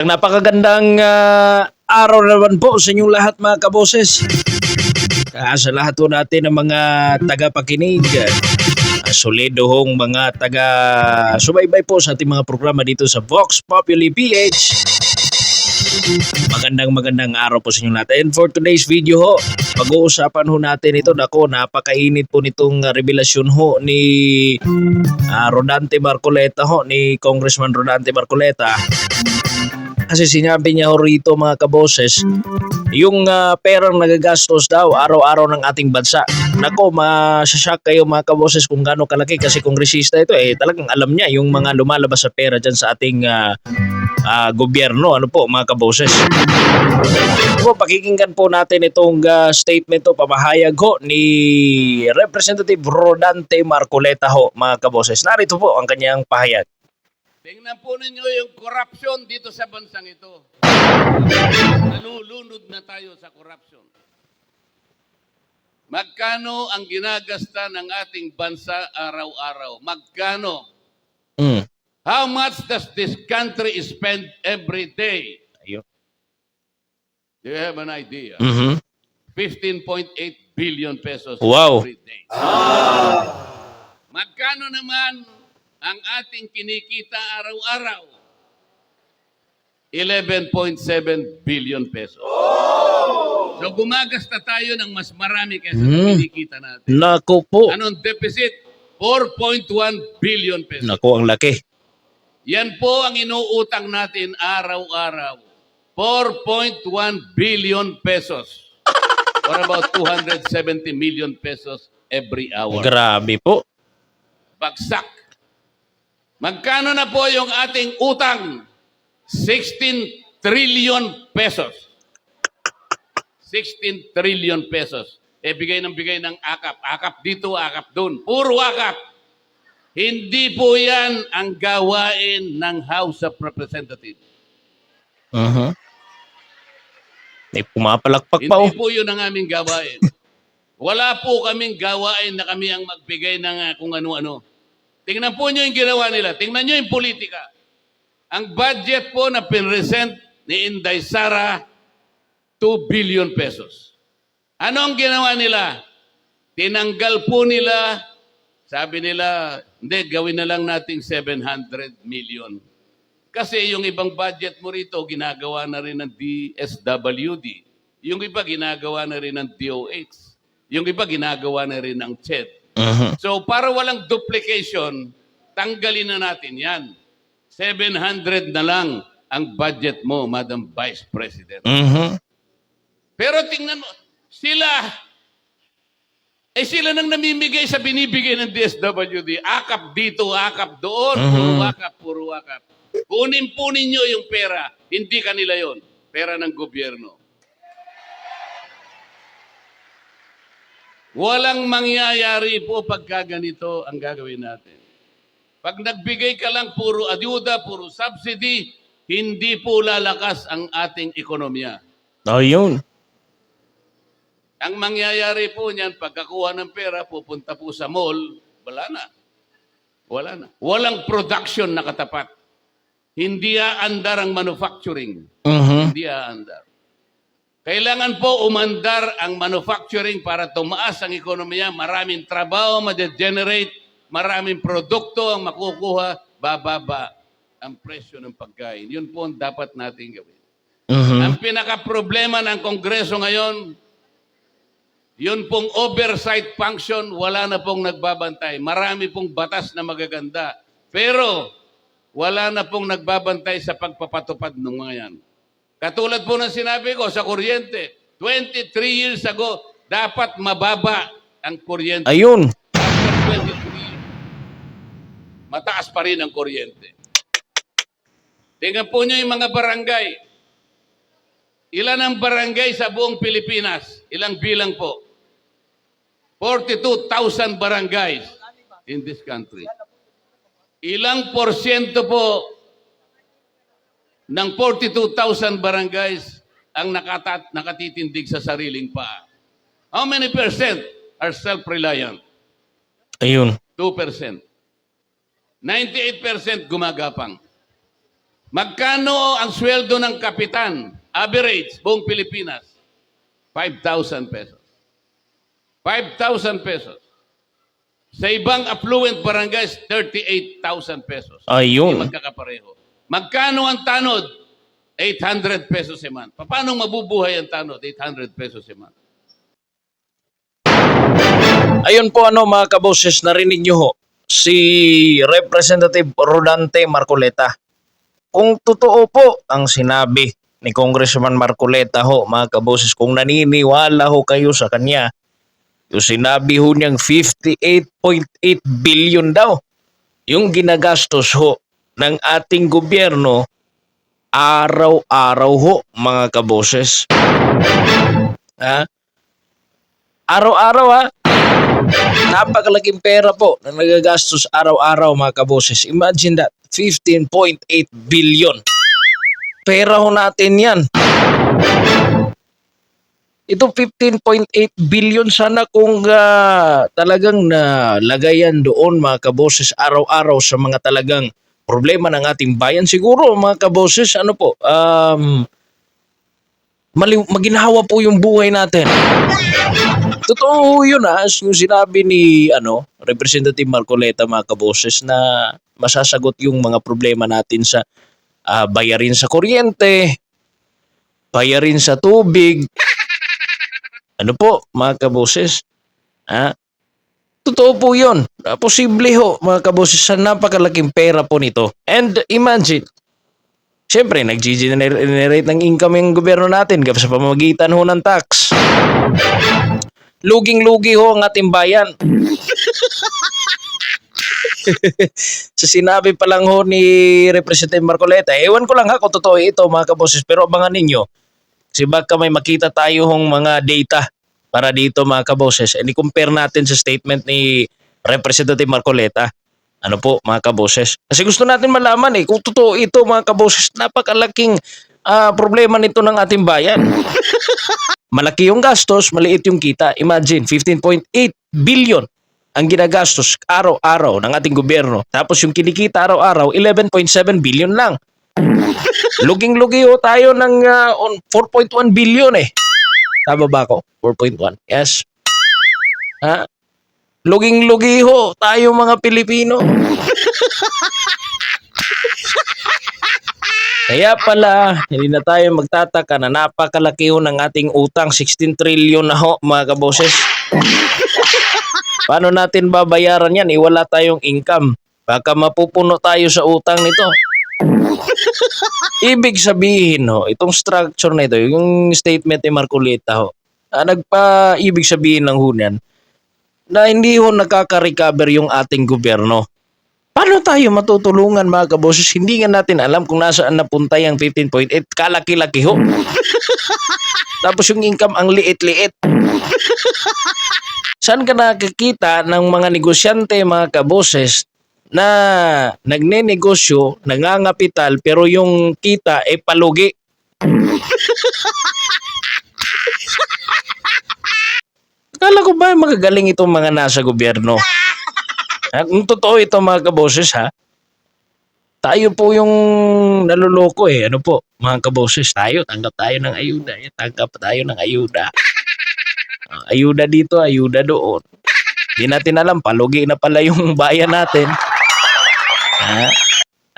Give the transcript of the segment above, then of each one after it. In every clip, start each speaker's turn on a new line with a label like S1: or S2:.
S1: Napakagandang araw naman po sa inyong lahat mga kaboses. Sa lahat po natin ng mga tagapakinig, solido hong mga taga-subaybay po sa ating mga programa dito sa Vox Populi PH. Magandang araw po sa inyong lahat. And for today's video ho, pag-uusapan ho natin ito. Nako, napakainit po nitong revelasyon ho ni Rodante Marcoleta ho, ni Congressman Rodante Marcoleta. Kasi sinabi niya ho rito mga kaboses, yung perang nagagastos daw araw-araw ng ating bansa. Nako, masashock kayo mga kaboses kung gaano kalaki kasi kongresista ito talagang alam niya yung mga lumalabas sa pera dyan sa ating gobyerno. Ano po mga kaboses? Po, pakikinggan po natin itong statement to, pamahayag ho ni Representative Rodante Marcoleta ho mga kaboses. Narito po ang kanyang pahayag.
S2: Tingnan po ninyo yung corruption dito sa bansang ito. Nalulunod na tayo sa corruption. Magkano ang ginagasta ng ating bansa araw-araw? Magkano? How much does this country spend every day?
S1: Ayun.
S2: Do you have an idea? 15.8 billion pesos
S1: Wow.
S2: every day. Magkano naman ang ating kinikita araw-araw? 11.7 billion pesos. So gumagasta tayo ng mas marami kaysa kinikita natin.
S1: Nako po.
S2: Anong deficit? 4.1 billion pesos.
S1: Nako, ang laki.
S2: Yan po ang inuutang natin araw-araw. 4.1 billion pesos. Or about 270 million pesos every hour.
S1: Grabe po.
S2: Bagsak. Magkano na po yung ating utang? 16 trillion pesos. 16 trillion pesos. Bigay ng akap. Akap dito, akap doon. Puro akap. Hindi po yan ang gawain ng House of Representatives.
S1: May pumapalakpak pa
S2: Hindi po yun ang aming gawain. Wala po kaming gawain na kami ang magbigay ng kung ano-ano. Tingnan po nyo yung ginawa nila. Tingnan nyo yung politika. Ang budget po na pinresent ni Inday Sara, 2 billion pesos. Ano ang ginawa nila? Tinanggal po nila, sabi nila, hindi, gawin na lang nating 700 million. Kasi yung ibang budget mo rito, ginagawa na rin ng DSWD. Yung iba, ginagawa na rin ng DOH. Yung iba, ginagawa na rin ng CHED. So, para walang duplication, tanggalin na natin yan. 700 na lang ang budget mo, Madam Vice President. Pero tingnan mo, sila nang namimigay sa binibigay ng DSWD. Akap dito, akap doon, puro akap. Kunin po ninyo yung pera. Hindi kanila yon. Pera ng gobyerno. Walang mangyayari po pagka ganito ang gagawin natin. Pag nagbigay ka lang puro ayuda, puro subsidy, hindi po lalakas ang ating ekonomiya.
S1: Ayun.
S2: Ang mangyayari po niyan, pagkakuha ng pera, pupunta po sa mall, wala na. Wala na. Walang production na katapat. Hindi aandar ang manufacturing. Hindi aandar. Kailangan po umandar ang manufacturing para tumaas ang ekonomiya, maraming trabaho ma-generate, maraming produkto ang makukuha, bababa ang presyo ng pagkain. Yun po ang dapat natin gawin. Ang pinaka-problema ng Kongreso ngayon, yun pong oversight function, wala na pong nagbabantay. Marami pong batas na magaganda. Pero wala na pong nagbabantay sa pagpapatupad ng mga yan. Katulad po ng sinabi ko sa kuryente, 23 years ago, dapat mababa ang kuryente.
S1: Ayun.
S2: After 23 years, mataas pa rin ang kuryente. Tingnan po nyo yung mga barangay. Ilan ang barangay sa buong Pilipinas? Ilang bilang po? 42,000 barangays in this country. Ilang porsyento po ng 42,000 barangays ang nakatitindig sa sariling paa? How many percent are self-reliant?
S1: Ayun.
S2: 2%. 98% gumagapang. Magkano ang sweldo ng kapitan? Average, buong Pilipinas. 5,000 pesos. 5,000 pesos. Sa ibang affluent barangays, 38,000 pesos.
S1: Ayun.
S2: Hindi magkakapareho. Magkano ang tanod? 800 pesos a month. Paano mabubuhay ang tanod? 800 pesos a month.
S1: Ayun po mga kaboses, narinig nyo ho, si Representative Rodante Marcoleta. Kung totoo po ang sinabi ni Congressman Marcoleta ho, mga kaboses, kung naniniwala ho kayo sa kanya, yung sinabi ho niyang 58.8 billion daw yung ginagastos ho ng ating gobyerno araw-araw ho, mga kaboses. Ha? Araw-araw ha? Napakalaking pera po na nagagastos araw-araw, mga kaboses. Imagine that, 15.8 billion. Pera ho natin yan. Ito 15.8 billion, sana kung talagang nalagayan doon, mga kaboses, araw-araw sa mga talagang problema ng ating bayan. Siguro, mga kaboses, maginhawa po yung buhay natin. Totoo yun yung sinabi ni Representative Marcoleta, mga kaboses, na masasagot yung mga problema natin sa bayarin sa kuryente, bayarin sa tubig. Ano po, mga kaboses? Totoo po yun. Posible ho, mga kaboses, sa napakalaking pera po nito. And imagine, siyempre, nag-generate ng income yung gobyerno natin sa pamamagitan ho ng tax. Luging-lugi ho ang ating bayan. Sa sinabi pa lang ho ni Representative Marcoleta, ewan ko lang kung totoo ito, mga kaboses, pero abangan ninyo. Kasi baka may makita tayo hong mga data para dito, mga kaboses. And i-compare natin sa statement ni Representative Marcoleta. Ano po, mga kaboses? Kasi gusto natin malaman kung totoo ito, mga kaboses. Napakalaking problema nito ng ating bayan. Malaki yung gastos, maliit yung kita. Imagine, 15.8 billion ang ginagastos araw-araw ng ating gobyerno. Tapos yung kinikita araw-araw, 11.7 billion lang. Luging-lugi ho tayo ng 4.1 billion Tama ba ako? 4.1. Yes. Luging-lugi ho tayo, mga Pilipino. Kaya pala, hindi na tayo magtataka na napakalaki ho ng ating utang, 16 trillion na ho, mga kaboses. Paano natin babayaran yan? Wala tayong income. Baka mapupuno tayo sa utang nito. Ibig sabihin itong structure na ito, yung statement ni Marcoleta ibig sabihin ng hunyan na hindi nakaka-recover yung ating gobyerno. Paano tayo matutulungan, mga kaboses? Hindi nga natin alam kung nasaan napunta yung 15.8. Kalaki-laki ho. Tapos yung income ang liit-liit. Saan ka nakikita ng mga negosyante, mga kaboses, na nagne-negosyo, nangangapital, pero yung kita palugi? Akala ko ba magagaling itong mga nasa gobyerno? Kung totoo ito, mga kaboses, tayo po yung naluloko Ano po, mga kaboses, tanggap tayo ng ayuda. Tanggap tayo ng ayuda. Ayuda dito, ayuda doon. Hindi natin alam, palugi na pala yung bayan natin.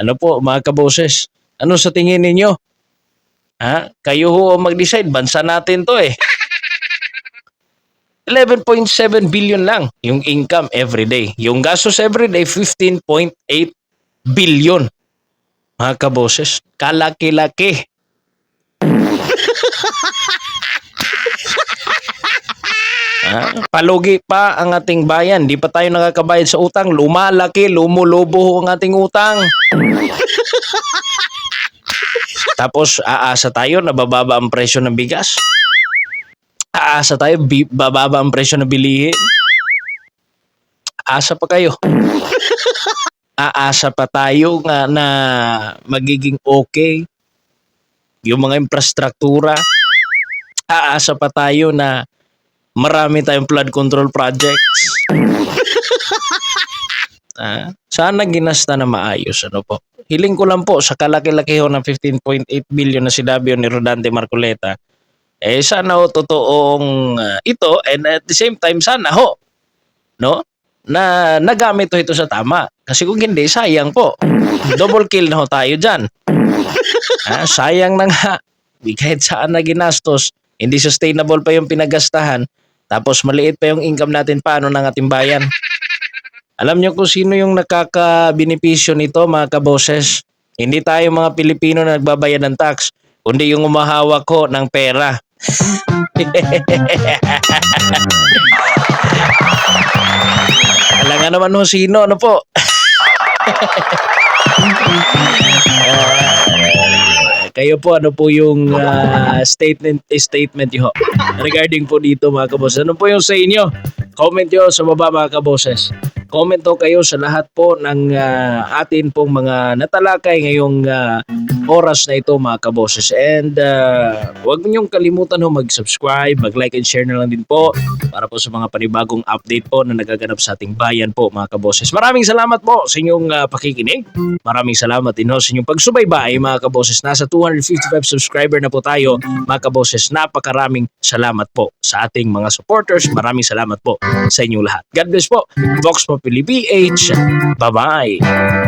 S1: Ano po, mga kaboses? Ano sa tingin ninyo? Kayo ho mag-decide, bansa natin to 11.7 billion lang yung income everyday. Yung gastos everyday, 15.8 billion. Mga kaboses, kalaki-laki. Palugi pa ang ating bayan. Di pa tayo nakakabayad sa utang. Lumalaki, lumulubo ang ating utang. Tapos aasa tayo na bababa ang presyo ng bigas. Aasa tayo bababa ang presyo ng bilihin. Aasa pa kayo. Aasa pa tayo na magiging okay yung mga infrastruktura. Aasa pa tayo na marami tayong flood control projects. Sana ginasta na maayos. Ano po? Hiling ko lang po sa kalaki-laki ho ng 15.8 billion na sinabi ni Rodante Marcoleta, sana ho totoong ito, and at the same time sana ho, no? Na nagamit ho ito sa tama. Kasi kung hindi, sayang po. Double kill na ho tayo dyan. Sayang na nga. Kahit saan na ginastos, hindi sustainable pa yung pinagastahan, tapos maliit pa yung income natin, paano ng ating bayan? Alam niyo kung sino yung nakakabenepisyo nito, mga kaboses? Hindi tayo mga Pilipino na nagbabayad ng tax, kundi yung umahawak ko ng pera. Alam nga naman ho sino, ano po? Kayo po, ano po yung statement nyo regarding po dito, mga kaboses? Ano po yung sa inyo? Comment nyo sa baba, mga kaboses. Comment po kayo sa lahat po ng atin pong mga natalakay ngayong oras na ito, mga kaboses. And huwag niyong kalimutan ho mag-subscribe, mag-like and share na lang din po para po sa mga panibagong update po na nagaganap sa ating bayan po, mga kaboses. Maraming salamat po sa inyong pakikinig. Maraming salamat din ho sa inyong pagsubaybay, mga kaboses. Nasa 255 subscriber na po tayo, mga kaboses. Napakaraming salamat po sa ating mga supporters. Maraming salamat po sa inyong lahat. God bless po. Vox Populi PH. Bye-bye.